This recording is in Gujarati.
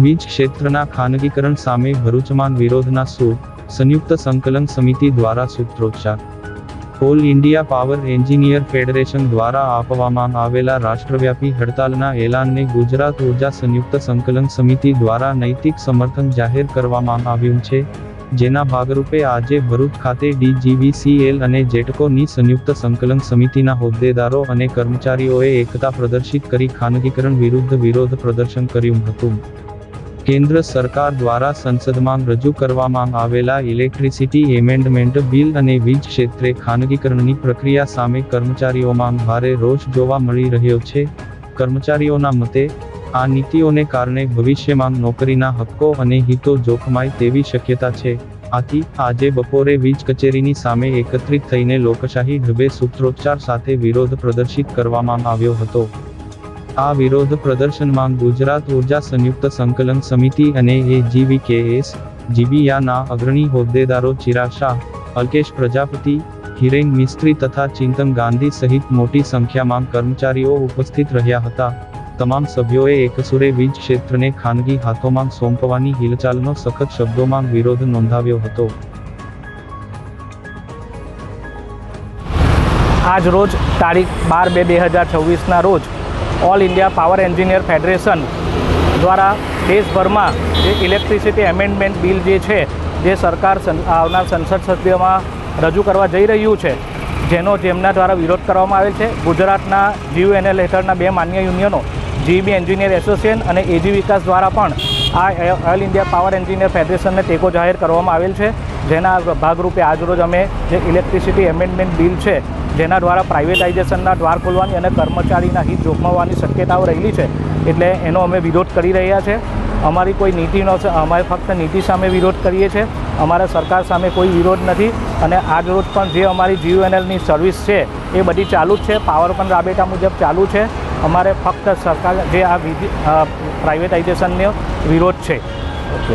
વીજ ક્ષેત્રના ખાનગીકરણ સામે ભરૂચમાં વિરોધના સૂર, સંયુક્ત સંકલન સમિતિ દ્વારા સૂત્રોચ્ચાર। All India power engineer federation દ્વારા આપવામાં આવેલા રાષ્ટ્રવ્યાપી હડતાલના એલાનને ગુજરાત ઉર્જા સંયુક્ત સંકલન સમિતિ દ્વારા નૈતિક સમર્થન જાહેર કરવામાં આવ્યું છે, જેના ભાગરૂપે આજે ભરૂચ ખાતે DGVCL અને જેટકોની સંયુક્ત સંકલન સમિતિના હોદ્દેદારો અને કર્મચારીઓએ એકતા પ્રદર્શિત કરી ખાનગીકરણ વિરુદ્ધ વિરોધ પ્રદર્શન કર્યું હતું। કેન્દ્ર સરકાર દ્વારા સંસદમાં રજૂ કરવામાં આવેલા ઇલેક્ટ્રિસિટી એમેન્ડમેન્ટ બિલ અને વીજ ક્ષેત્રે ખાનગીકરણની પ્રક્રિયા સામે કર્મચારીઓમાં ભારે રોષ જોવા મળી રહ્યો છે। કર્મચારીઓના મતે, આ નીતિઓને કારણે ભવિષ્યમાં નોકરીના હક્કો અને હિતો જોખમાય તેવી શક્યતા છે। આથી આજે બપોરે વીજ કચેરીની સામે એકત્રિત થઈને લોકશાહી ઢબે સૂત્રોચ્ચાર સાથે વિરોધ પ્રદર્શિત કરવામાં આવ્યો હતો। આ વિરોધ પ્રદર્શનમાં ગુજરાત ઉર્જા સંયુક્ત સંકલન સમિતિ અને AGVKS, GBIAના અગ્રણી હોદ્દેદારો ચિરાગ શાહ, અલ્કેશ પ્રજાપતિ, હિરેન મિસ્ત્રી તથા ચિંતન ગાંધી સહિત મોટી સંખ્યામાં કર્મચારીઓ ઉપસ્થિત રહ્યા હતા। તમામ સભ્યોએ એકસુરે વીજ ક્ષેત્રને ખાનગી હાથોમાં સોંપવાની હિલચાલનો સખત શબ્દોમાં વિરોધ નોંધાવ્યો હતો। આજ રોજ તારીખ 12/2/2024ના રોજ all India power engineer federation દ્વારા દેશભરમાં જે ઇલેક્ટ્રિસિટી એમેન્ડમેન્ટ બિલ જે છે, જે સરકાર આવનાર સંસદ સભ્યમાં રજૂ કરવા જઈ રહ્યું છે, જેમના દ્વારા વિરોધ કરવામાં આવેલ છે। ગુજરાતના GUNL હેઠળના બે માન્ય યુનિયનો GEB એન્જિનિયર એસોસિએશન અને AG વિકાસ દ્વારા પણ આ ઓલ ઇન્ડિયા પાવર એન્જિનિયર ફેડરેશનને ટેકો જાહેર કરવામાં આવેલ છે, જેના ભાગરૂપે આજરોજ અમે જે ઇલેક્ટ્રિસિટી એમેન્ડમેન્ટ બિલ છે, જેના દ્વારા પ્રાઇવેટાઇઝેશનના દ્વાર ખોલવાની અને કર્મચારીના હિત જોખમવાની શક્યતાઓ રહેલી છે, એટલે એનો અમે વિરોધ કરી રહ્યા છે। અમારી કોઈ નીતિનો અમે ફક્ત નીતિ સામે વિરોધ કરીએ છીએ, અમારા સરકાર સામે કોઈ વિરોધ નથી। અને આજરોજ પણ જે અમારી GUNLની સર્વિસ છે એ બધી ચાલુ જ છે, પાવર પણ રાબેતા મુજબ ચાલુ છે। અમારે ફક્ત સરકાર જે આ પ્રાઇવેટાઇઝેશનનો વિરોધ છે। ઓકે।